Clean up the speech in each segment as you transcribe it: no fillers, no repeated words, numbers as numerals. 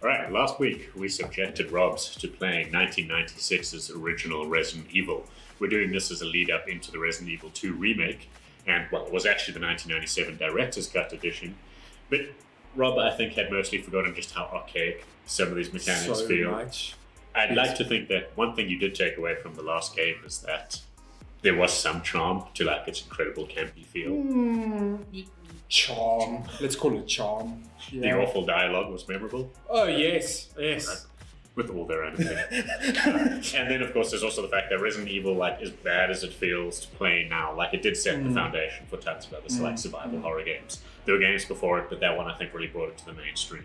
Alright, last week we subjected Robs to playing 1996's original Resident Evil. We're doing this as a lead up into the Resident Evil 2 remake, and well, it was actually the 1997 Director's Cut edition, but Rob, I think, had mostly forgotten just how archaic some of these mechanics feel. Much. I'd like to think that one thing you did take away from the last game is that there was some charm to like its incredible campy feel. Charm. Let's call it charm. The awful dialogue was memorable. Oh, yes. With all their animation. And then, of course, there's also the fact that Resident Evil, like, as bad as it feels to play now, like, it did set the foundation for tons of other like survival horror games. There were games before it, but that one, I think, really brought it to the mainstream.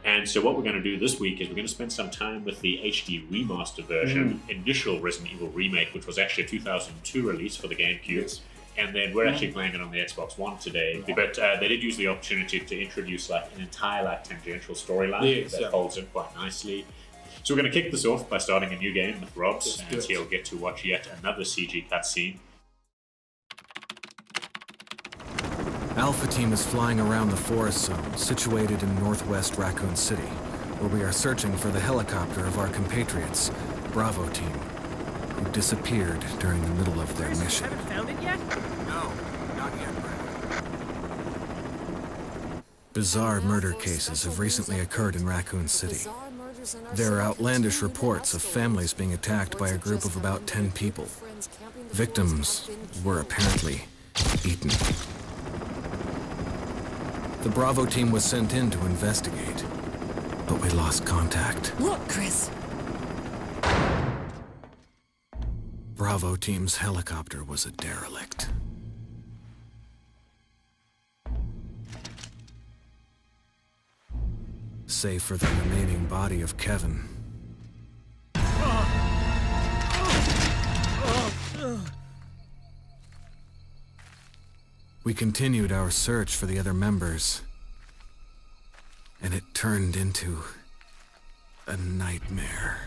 And so what we're going to do this week is we're going to spend some time with the HD remastered version, initial Resident Evil remake, which was actually a 2002 release for the GameCube. Yes. And then we're actually playing it on the Xbox One today. But they did use the opportunity to introduce like an entire like tangential storyline that folds in quite nicely. So we're going to kick this off by starting a new game with Robs, and he'll get to watch yet another CG cutscene. Alpha Team is flying around the forest zone situated in northwest Raccoon City, where we are searching for the helicopter of our compatriots, Bravo Team, who disappeared during the middle of their mission. Haven't found it yet? No, not yet, Brad. Bizarre murder cases have recently occurred in Raccoon City. There are outlandish reports of families being attacked by a group of about 10 people. Victims were apparently eaten. The Bravo Team was sent in to investigate, but we lost contact. Look, Chris. Bravo Team's helicopter was a derelict. Save for the remaining body of Kevin. We continued our search for the other members, and it turned into a nightmare.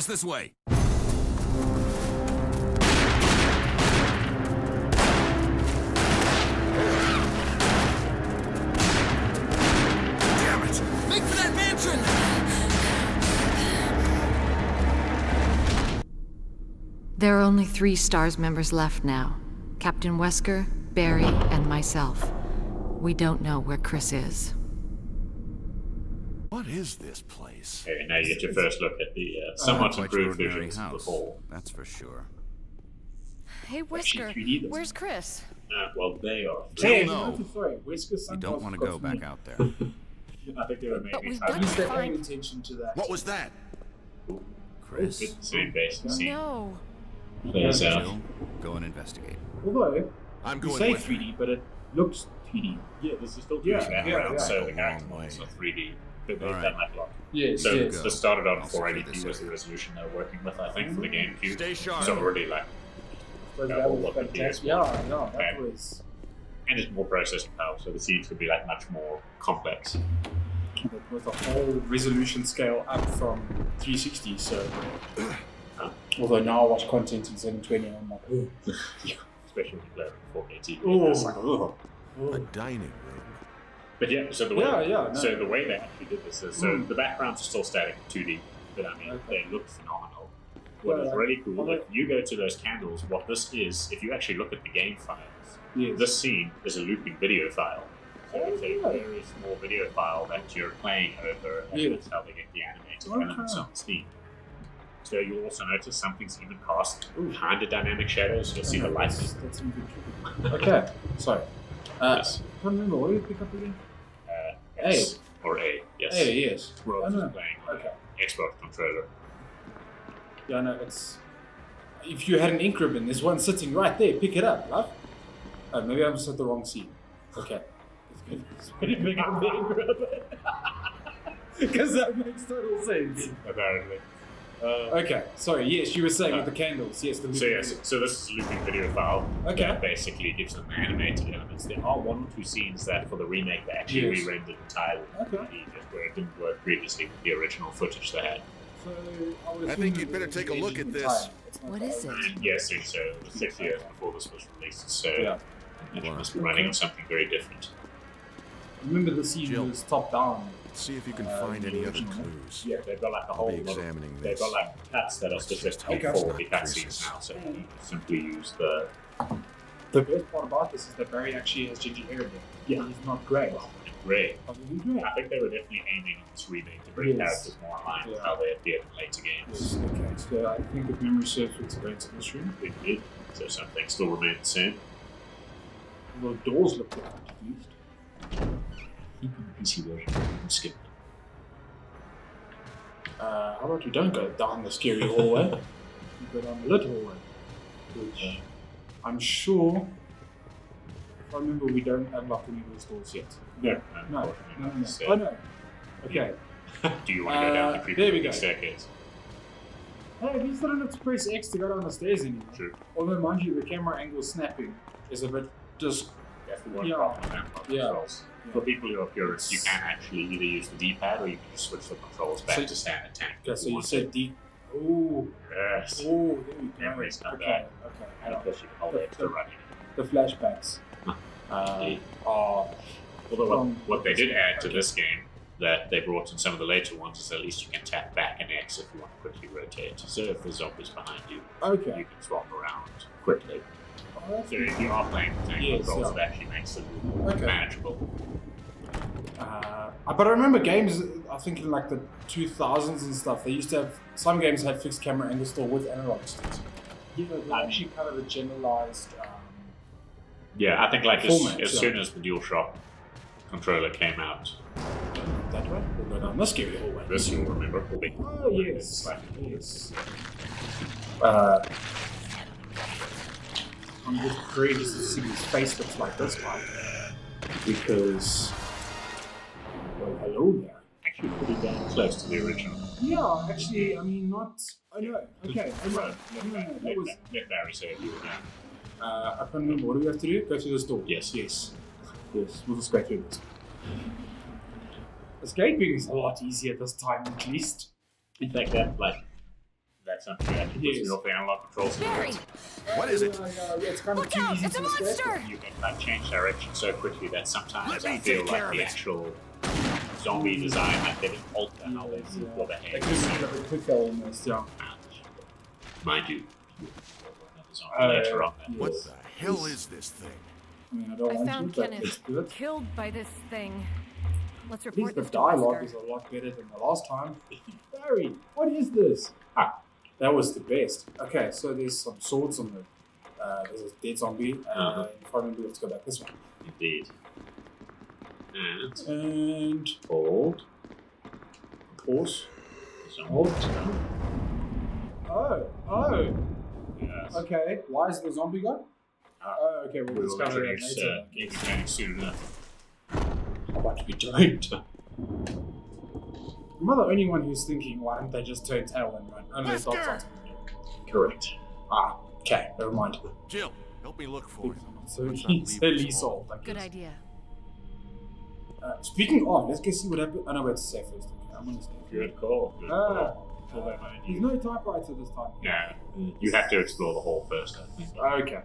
This way. Damn it! Make for that mansion! There are only 3 STARS members left now. Captain Wesker, Barry, and myself. We don't know where Chris is. What is this place? Okay, now you get your first look at the somewhat improved visuals of the hall. That's for sure. Hey, Whisker, Actually, 3D where's Chris? Well, they are. Hey, no. You don't want to go back out there. I think they were maybe we've time. got At least they're Fine. paying attention to that. What was that? Chris, It's the same basic scene. No. Plays out. Jill, go and investigate. Although, I'm you going say with 3D, but it looks 2D. Yeah, this is still 2D Yeah, background, yeah. so the Long character way. models are 3D. But they've Alright. done like a lot. Yes, So yes. this started on I'll secure 480p this was the area. resolution they were working with, I think, for the GameCube. Stay sharp. So already like, But Yeah, that all was of the fantastic. PS1. Yeah, that Okay. was. and it's more processing power, so the scenes could be like much more complex. But with a whole resolution scale up from 360, so. Although now I watch content in 720 and I'm like, oh. Especially when you play it on 4K TV. Oh. It's like, ugh. A dining room. But yeah, so the way No. so the way they actually did this is so the backgrounds are still static 2D, but I mean Okay. they look phenomenal. What is Yeah, really cool, although- if you go to those candles, what this is, if you actually look at the game files, Yes. this scene is a looping video file. So it's a Oh, yeah. very small video file that you're playing over, and Yeah. that's how they get the animated Okay. elements on the scene. So you'll also notice something's even cast kind of dynamic shadows. You'll see the lights. That's some good trick. Okay, sorry. Yes. I can't remember. What did you pick up again? X or A, yes. Hey, yes. We're I also know. playing on Okay. an Xbox controller. Yeah, no, it's. If you had an ink ribbon, there's one sitting right there. Pick it up, love. Oh, maybe I just at the wrong scene. Okay. It's pretty big on the ink ribbon. Because that makes total sense. Apparently. Okay, sorry. Yes, you were saying with the candles. Yes, the So yes, so this is a looping video file. Okay. That basically gives them animated elements. There are one or two scenes that for the remake they actually Yes. re-rendered entirely Okay. where it didn't work previously with the original footage they had. So I would I assume think that you'd better the take a look engine at this. time, it's not What the is old- it? Yes, so it was 6 years before this was released, so Yeah. it must be running on something very different. Remember the scene Jill. was top down. See if you can Uh, find the any other original. clues. Yeah, they've got like a I'll whole be lot of, examining they've this. got like cuts that are specifically Okay. for the cutscenes now, so you simply use the The best part about this is that Barry actually has ginger hair again. Yeah. He's not grey. gray. Other than grey. I think they were definitely aiming in this remake to bring Yes. characters more in line with Yeah. how they appeared in later games. Yes, okay. So I think if memory serves, it's going to this room. It did, so some things still remain the same. The doors look like confused. I think on the PC version, you can skip them. How about you don't go down the scary hallway? You go down the lit hallway. Which I'm sure, if I remember, we don't unlock any of those doors yet. No, No. So, Oh no. Okay. do you want to go down the creepy there we go. staircase? Hey, at least I don't have to press X to go down the stairs anymore. True. Although, mind you, the camera angle snapping is a bit just. That's the one Yeah. problem with analog Yeah. controls. For people who are purists, you can actually either use the D-pad or you can just switch the controls back So- to standard tank. Okay, so you said D. Ooh. Yes. Oh, there we go. Memories not Okay, bad. okay. And of course you can hold X to run it. The flashbacks Indeed. are. Although from- what they did add to this game that they brought in some of the later ones is at least you can tap back and X if you want to quickly rotate. So if there's zombies behind you, you Okay. can swap around quickly. Oh, So if you are playing with tank Yes, controls, yeah. it actually makes it more Okay. manageable. but I remember games, I think in like the 2000s and stuff, they used to have, some games had fixed camera angles still with analog sticks. Yeah, they actually kind of a generalized. Yeah, I think like Format, as yeah. soon as the DualShock controller came out, That way? We'll go down the scary hallway. this you'll remember will be. Oh, yes. Like, Yes. I'm just curious to see his face looks like this time. Because. Well, hello there. actually pretty damn close to the original. Yeah, actually, I mean, not. Oh no, okay, oh no. That was. Let Barry say it, you were down. I can't remember. What do we have to do? Go through this door. Yes. Yes. Yes, we'll just go through this. Escaping is a lot easier this time, at least. In fact, that's something that actually puts Yes. me off the analog controls. Barry! What is it? Yeah, it's kind of Look too out! easy It's a to escape. monster! You can like change direction so quickly that sometimes Let I me feel take care like of the it. actual zombie design, like they didn't alter how they Yes, move yeah. or They behave. could have been a bit quicker almost, yeah. Mind you, Uh, later on. yes. What the hell is this thing? I mean, I don't I want found to, but Kenneth let's do it. killed by this thing. Let's At least report the this to dialogue Wesker. is a lot better than the last time. Barry, what is this? Ah, that was the best. Okay, so there's some swords on the. There's a dead zombie. If I remember, let's go back this one. Indeed. And And hold. pause. Hold. Oh, Yes. okay. Why is the zombie gone? Oh, okay, we'll We will discover that introduce later. mechanics soon enough. How about we don't? Am I the only one who's thinking, why don't they just turn tail and run? Unless that's Wesker! Correct. Ah, okay, never mind. Jill, help me look for it. So Let's not he's leave Lee this solved, I Good guess. idea. Speaking of, let's go see what happened. I know where to say first. Okay, I'm gonna stay. Good call. Good call. Pull that behind There's you. no typewriter this time. No, you have to explore the hall first, I think. Okay.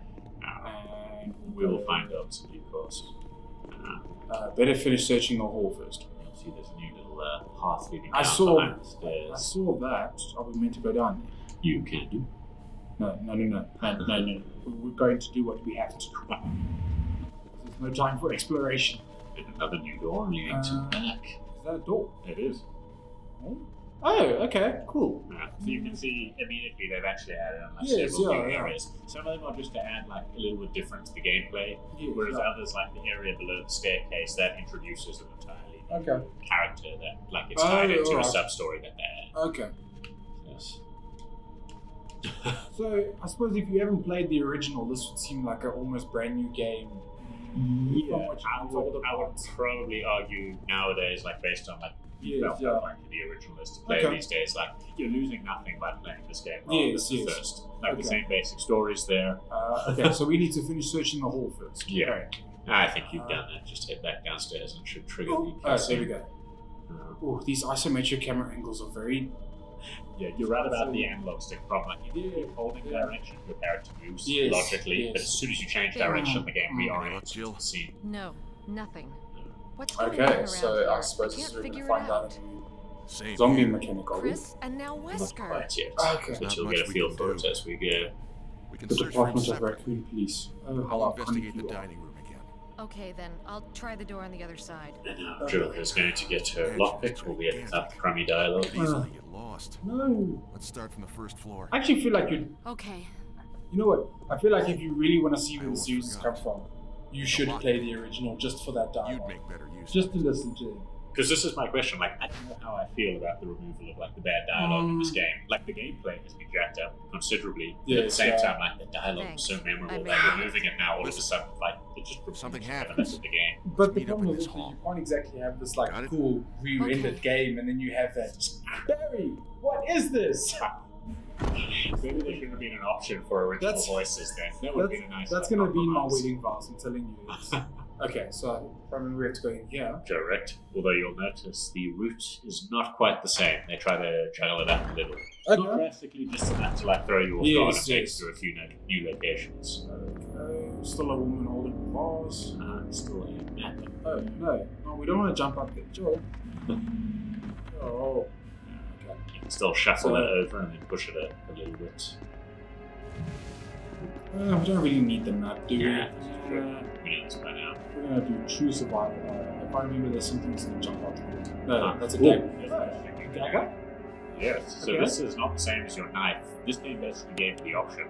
And we will find out in due course. Better finish searching the hall first. You'll see there's a new little path leading I down saw- behind the stairs. I saw that. Are we meant to go down? You can do. No. We're going to do what we have to do. There's no time for exploration. And another new door leading to the back. Is that a door? It is. Oh, okay, cool. So you can see immediately they've actually added on like Yes, several yeah, new yeah. areas. Some of them are just to add like a little bit different to the gameplay, Yes, whereas yeah. others like the area below the staircase that introduces an entirely new Okay. character that like it's tied into alright. a sub story that they add. Okay. Yes. So, I suppose if you haven't played the original, this would seem like an almost brand new game. Yeah, From what I you've told would about. probably argue nowadays, like based on like Yes, felt yeah. like the original is to play Okay. these days, like you're losing nothing by playing this game. Yes, this yes. first. Like Okay. the same basic stories there. Okay, so we need to finish searching the hall first. Yeah. Okay. I think you've done that. Just head back downstairs and should trigger the. Oh, there we go. Uh, Oh, these isometric camera angles are very. Yeah, you're right about the analog stick problem. Like, you Yeah, keep holding yeah. direction, your character moves Yes, logically, yes. but as soon as you change Yeah. direction, the game Mm. reorients Jill. the scene. No, nothing. What's going on Okay, around so here? I suppose I this is can't where we're figure going it to find out. out a new Same zombie here. mechanic, are we? Chris and now Not Wesker. quite yet. Okay. But Not you'll much get a we feel can for it do. as we go. We can The search for each Department of separate. Raccoon Police. Oh, how I'll iconic investigate the you are. dining room again. Okay, then I'll try the door on the other side. And now Jill is going to get her Yeah, lockpick, she's albeit gigantic. without the crummy dialogue. Could easily get lost. No. Let's start from the first floor. I actually feel like you. Okay. You know what? I feel like if you really want to see where the almost series has come forgot. from, you should lot. play the original just for that You'd dialogue. make better use. Just to listen to it. Because this is my question, like, I don't know how I feel about the removal of, like, the bad dialogue in this game. Like, the gameplay has been jacked up considerably, but at the Yes, same yeah. time, like, the dialogue Thanks. is so I memorable made that it. removing it now all of a sudden, like, it just removes Something elements happens. of the game. But the meet up problem in is this that you hall. can't exactly have this like Got it? cool re-rendered Okay. game, and then you have that Barry. What is this? Maybe there should have been an option for original That's- voices then. That would have been a nice That's gonna be in my compromise. wedding vows. I'm telling you. It's... Okay, so probably we have to go in here. Correct. Although you'll notice the route is not quite the same. They try to juggle it up a little. Not Okay. drastically, just enough to like throw you off Yes, guard and take yes. you to a few new locations. Okay. Still a woman holding a vase. Still a map. Oh no, we don't want to jump up there, Joel. Oh. Okay. You can still shuffle So- it over and then push it a little bit. We don't really need the map, do we? Yeah, we need this by now. We're gonna do true survival. If I remember, there's something that's gonna jump out the window. No, Ah, that's a ooh. dagger. Dagger? Yes, so Okay. this is not the same as your knife. This game basically gave you the option.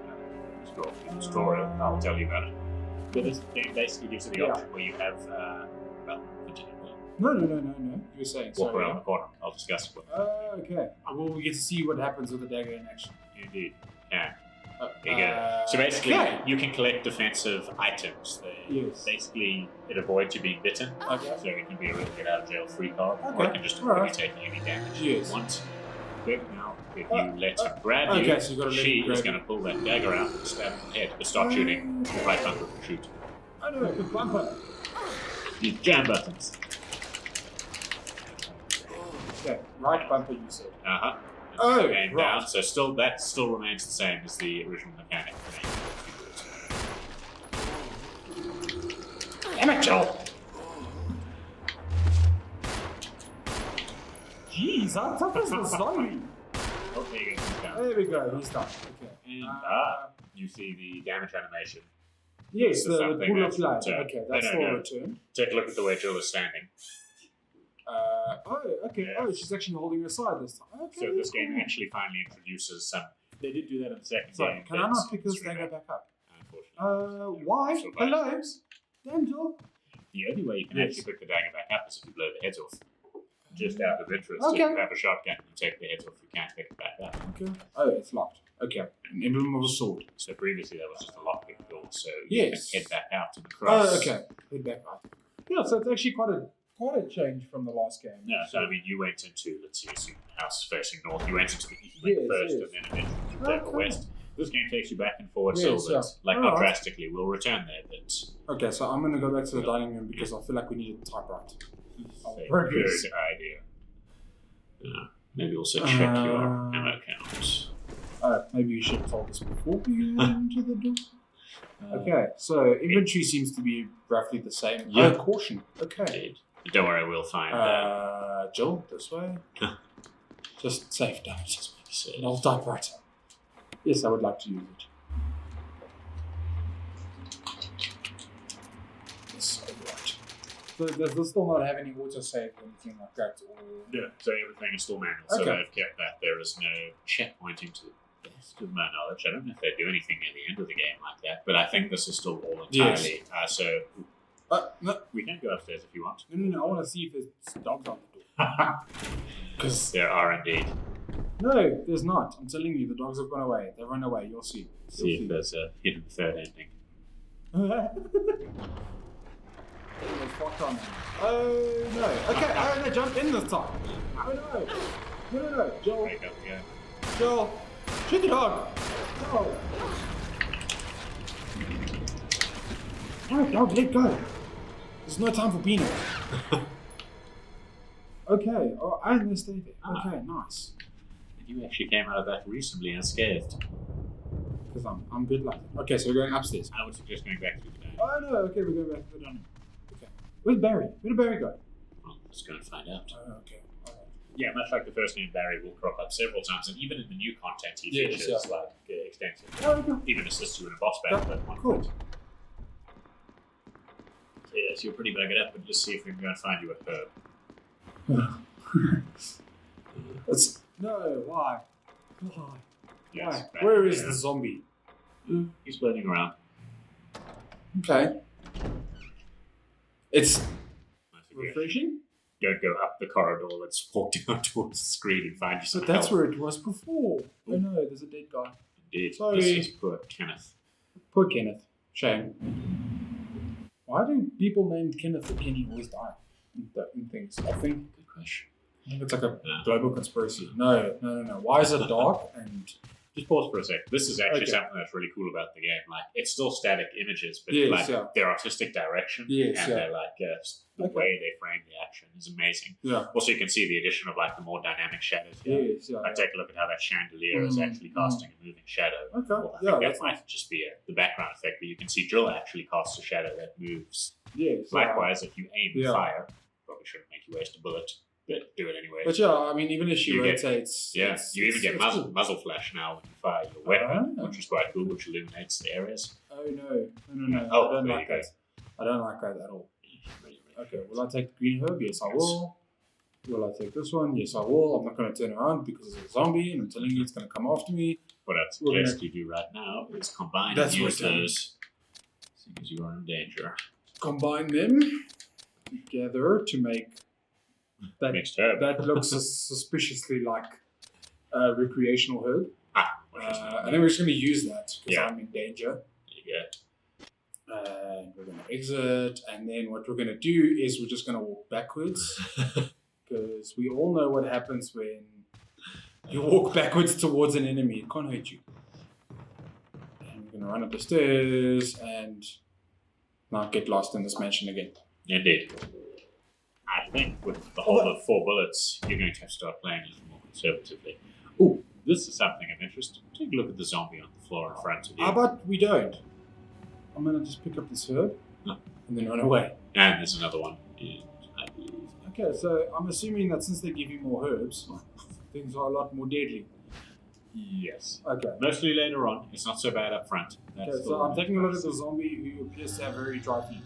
Scroll through the story, I'll tell you about it. But this game basically gives you the Yeah. option where you have, well, continue. No. You were saying. Walk Sorry. around the corner. I'll discuss it with you. Okay. Well, we get to see what happens with the dagger in action. Indeed. Yeah. There you go. So basically, you can collect defensive items. Yes. Basically, it avoids you being bitten. Okay. So it can be a real get out of jail free card, or Okay. it can just avoid you Alright. taking any damage Yes. you want. But now, if Oh, you let her grab you, okay, so you gotta let she her grab is you. going to pull that dagger out and stab in the head, but start shooting right bumper and shoot. I know, the bumper. You jam buttons. Okay, right bumper, you said. Uh-huh. Oh, Aim right. down, so still that still remains the same as the original mechanic. Damn it, Joel! Jeez, how tough is this zombie? Oh, there you go. He's down. There we go, he's done. Okay. And you see the damage animation. Yes, This is the something pool of that's blood. returned. Okay, that's No, for no. return. Take a look at the way Jill is standing. Okay. Yeah. Oh, she's actually holding her side this time. Okay. So this game cool. actually finally introduces some. They did do that in the second Sorry, game. can I but not pick this it's dagger remade, back up? Unfortunately. Why? So bad. Hello? Damn, Joel. The only way you can Yes. actually pick the dagger back up is if you blow the heads off. Just out of interest, Okay. if you have a shotgun and take the heads off, you can't pick it back up. Okay. Oh, it's locked. Okay. An emblem of a sword. So previously that was just a lockpick door, so Yes. you can head back out to the cross. Oh, okay. Head back up. Yeah, so it's actually quite quite a change from the last game. Yeah, so I mean, you went into, let's see, house facing north. You went into the east wing first, and then eventually to the west. This game takes you back and forward a little bit. Like, not drastically. We'll return there, but... Okay, so I'm going to go back to the dining room because I feel like we need to type right. Very good idea. Maybe also check your ammo count. Maybe you should have told us before we went into the door. Okay, so inventory seems to be roughly the same. Yeah. Oh, caution. Okay. Indeed. Don't worry, we'll find Jill, this way. Just save damage. Just make sure. An old typewriter. Yes, I would like to use it. Yes, alright. So does this still not have any autosave or anything like that? Or... Yeah, so everything is still manual. So Okay. they've kept that. There is no checkpointing to the best of my knowledge. I don't know if they do anything near the end of the game like that, but I think this is still all entirely. So no, we can go upstairs if you want. no, I want to see if there's dogs on the door. Because There are indeed. no, there's not. I'm telling you, the dogs have gone away. They've run away. You'll see. See if there's a hidden third ending. Oh no. Okay, oh no, jump in this time. Oh no. No. Joel. Break up again. Joel. Shoot the dog. Joel. Alright, dog, let go. There's no time for peanuts. Okay, oh, I understand it. Okay, nice. And you actually came out of that reasonably unscathed. Because I'm good like that. Okay, so we're going upstairs. I would suggest going back to the dining. Oh no, okay, we're going back to the dining room. Okay. Where's Barry? Where did Barry go? Well, let's go and find out. Oh, okay. Alright. Yeah, much like the first game, Barry will crop up several times, and even in the new content, he Yes, features like extensive. Oh, okay. Even assists you in a boss battle at one point. Cool. So, yes, you're pretty buggered up, but just see if we can go and find you a herb. No, why? Why? Yes, Why? Where is the zombie? He's floating around. Okay. It's My suggestion, refreshing, don't go up the corridor, let's walk down towards the screen and find you some but that's help. where it was before. Oh no, there's a dead guy. Indeed. Sorry. This is poor Kenneth. Poor Kenneth. Shame. Why do people named Kenneth or Kenny always die in things? I think Good question. it's like a global conspiracy. No. Why is it dark and... Just pause for a sec. This is actually Okay. something that's really cool about the game. Like, it's still static images, but Yes, like yeah. their artistic direction Yes, and yeah. their like the Okay. way they frame the action is amazing. Yeah. Also, you can see the addition of like the more dynamic shadows here. Yes, yeah. Like, take a look at how that chandelier is actually casting a moving shadow. Okay, Well, I yeah, think that's that might just be the background effect, but you can see Jill actually casts a shadow that moves. Yes. Likewise, if you aim Yeah. fire, probably shouldn't make you waste a bullet, but do it anyway. But yeah, I mean, even if she You get- rotates... Yeah, it's- you even get it's muzzle, cool. muzzle flash now when you fire your weapon, Ah. which is quite cool, which illuminates the areas. Oh no. Oh, I don't there like you go. that. I don't like that at all. Okay, will I take the green herb? Yes, I will. Will I take this one? Yes, I will. I'm not going to turn around because it's a zombie and I'm telling you it's going to come after me. What I'd We're suggest you do right now is combine That's and use what I do. those, because you are in danger. Combine them together to make that Mixed herb. that looks suspiciously like a recreational herb. Which is not And then we're just going to use that because Yeah. I'm in danger. There you go. And we're going to exit. And then what we're going to do is we're just going to walk backwards because we all know what happens when you walk backwards towards an enemy. It can't hurt you. And we're going to run up the stairs and not get lost in this mansion again. Indeed. I think with the whole of 4 bullets, you're going to have to start playing a little more conservatively. Ooh. This is something of interest. Take a look at the zombie on the floor in front of you. How about we don't? I'm going to just pick up this herb No. and then run away. And there's another one, I believe. Okay, so I'm assuming that since they give you more herbs, things are a lot more deadly. Yes. Okay. Mostly later on. It's not so bad up front. Okay, so I'm taking a look at the zombie who appears to have very dry feet.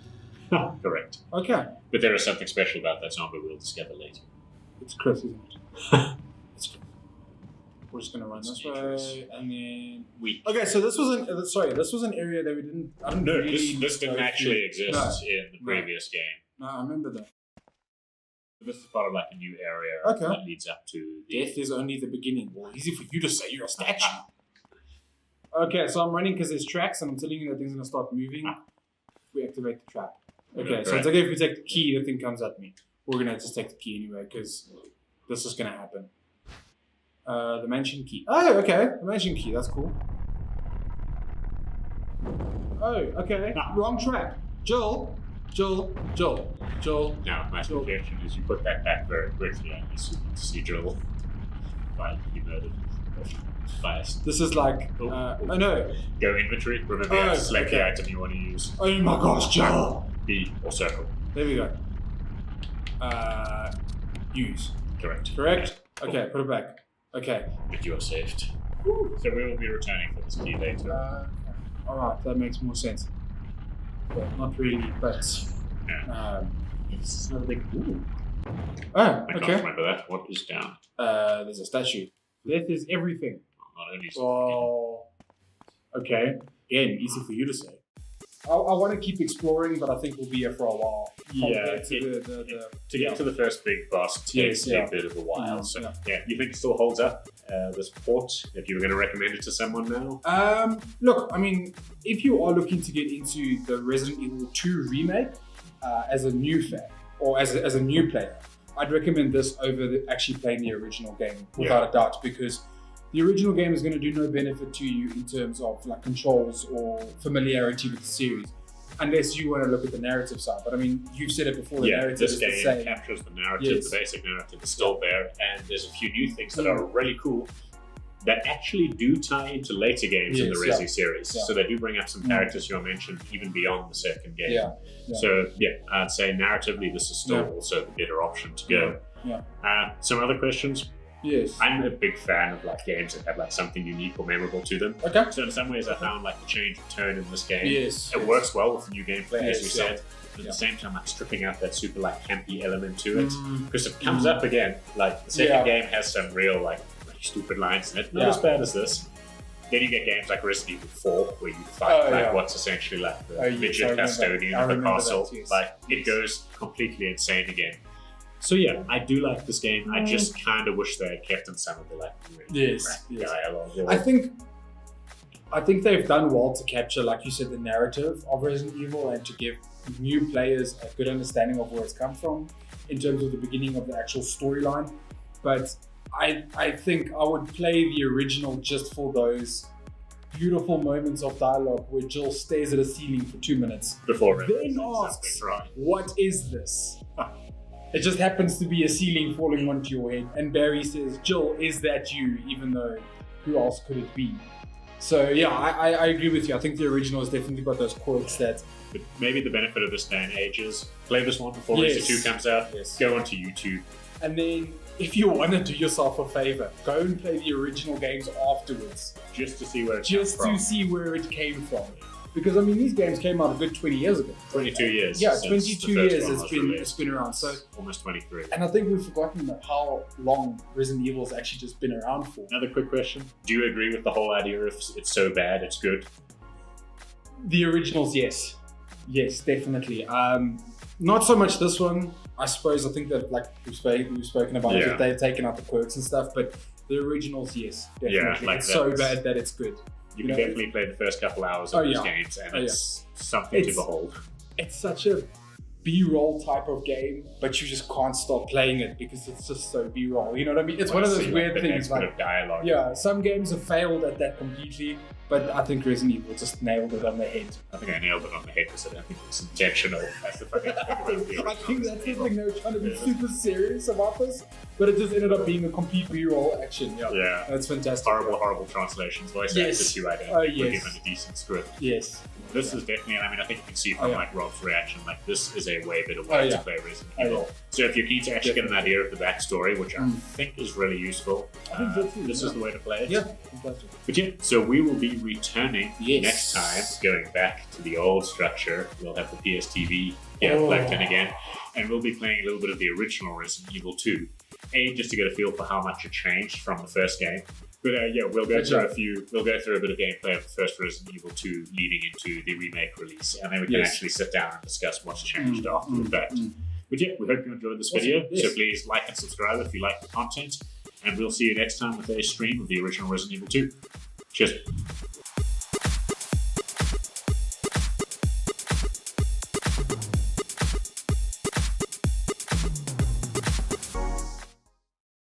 Correct. Okay. But there is something special about that zombie we'll discover later. It's Chris, isn't it? It's Chris. We're just gonna run this way, and then. Okay, so this was this was an area that we didn't. I don't No, really this didn't go actually to. exist No. in the previous game. No, I remember that. This is part of like a new area Okay. that leads up to the. Death is only the beginning. Well, easy for you to say. You're a statue. Okay, so I'm running because there's tracks, and I'm telling you that things are gonna start moving if we activate the trap. Okay, so it's okay if we take the key, the thing comes at me. we're gonna just take the key anyway because this is gonna happen. The mansion key. Oh, okay. The mansion key. That's cool. Oh, okay. Wrong track. Joel. Now, my suggestion is you put that back very quickly and you see Joel violently murdered. Biased. This is like. Oh no. Go inventory. Remember, you have to select the item you want to use. Oh my gosh, Joel. B or circle. There we go. Use. Correct. Okay, put it back. Okay. But you are saved. Woo. So we will be returning for this key later. Alright, that makes more sense. Well, not really, but. It's another big. Ooh. Oh, I can't okay. remember that. What is down? There's a statue. This is everything. Not only Oh. Okay. Again, easy for you to say. I want to keep exploring, but I think we'll be here for a while. Yeah, To get to the first big boss takes a bit of a while. You think it still holds up, this port, if you were going to recommend it to someone now? Look, I mean, if you are looking to get into the Resident Evil 2 remake as a new fan or as a new player, I'd recommend this over actually playing the original game without a doubt, because the original game is going to do no benefit to you in terms of like controls or familiarity with the series, unless you want to look at the narrative side. But I mean, you've said it before, the narrative this is game the same. captures the narrative, the basic narrative is still there, and there's a few new things that are really cool that actually do tie into later games in the Resi series. So they do bring up some characters you mentioned even beyond the second game. So I'd say narratively this is still also the better option to go. Some other questions? Yes. I'm a big fan of like games that have like something unique or memorable to them. Okay. So in some ways I found like the change of tone in this game. Yes. It works well with the new gameplay, as you Yes, said. But at the same time, like stripping out that super like campy element to it. Because it comes up again. Like the second game has some real like stupid lines in it. Not as bad as this. Then you get games like Resident Evil 4 where you fight what's essentially like the midget custodian of the castle. Like it goes completely insane again. So yeah, I do like this game. I just kind of wish they had kept in some of the like really dialogue. I think they've done well to capture, like you said, the narrative of Resident Evil and to give new players a good understanding of where it's come from in terms of the beginning of the actual storyline. But I think I would play the original just for those beautiful moments of dialogue where Jill stares at a ceiling for 2 minutes. Before then asks, what is this? It just happens to be a ceiling falling onto your head. And Barry says, Jill, is that you? Even though, who else could it be? So yeah, I agree with you. I think the original has definitely got those quirks that... But maybe the benefit of this day and age is play this one before Resi 2 comes out. Go onto YouTube. And then, if you want to do yourself a favor, go and play the original games afterwards. Just to see where it came from. Because I mean, these games came out a good 20 years ago. 22 years. Yeah, 22 years it's been around. So almost 23. And I think we've forgotten how long Resident Evil's actually just been around for. Another quick question. Do you agree with the whole idea of it's so bad, it's good? The originals, yes. Yes, definitely. Not so much this one. I suppose I think that like we've spoken about it, they've taken out the quirks and stuff, but the originals, yes, definitely. Yeah, like it's so bad that it's good. You can definitely play the first couple hours of these games, and it's something to behold. It's such a B-roll type of game, but you just can't stop playing it because it's just so B-roll. You know what I mean? It's one of those weird things. Like dialogue. Yeah, some games have failed at that completely, but I think Resident Evil just nailed it on the head. I think I nailed it on the head because I don't think it's intentional. That's the funny thing about the I think that's the thing. They were trying to be super serious about this, but it just ended up being a complete B-roll action. Yeah, that's fantastic. Horrible translations. Voice actors who I don't think were given a decent script. Yes. This is definitely, I mean, I think you can see from like Rob's reaction, like this is a way better way to play Resident Evil. So if you're keen to actually get an idea of the backstory, which I think is really useful, this is the way to play it. Yeah, fantastic. But yeah, so we will be returning next time, going back to the old structure. We'll have the PSTV plugged in again, and we'll be playing a little bit of the original Resident Evil 2. Just to get a feel for how much it changed from the first game. But we'll go through a bit of gameplay of the first Resident Evil 2 leading into the remake release, and then we can actually sit down and discuss what's changed after the fact. But yeah, we hope you enjoyed this video, so please like and subscribe if you like the content, and we'll see you next time with a stream of the original Resident Evil 2. Cheers.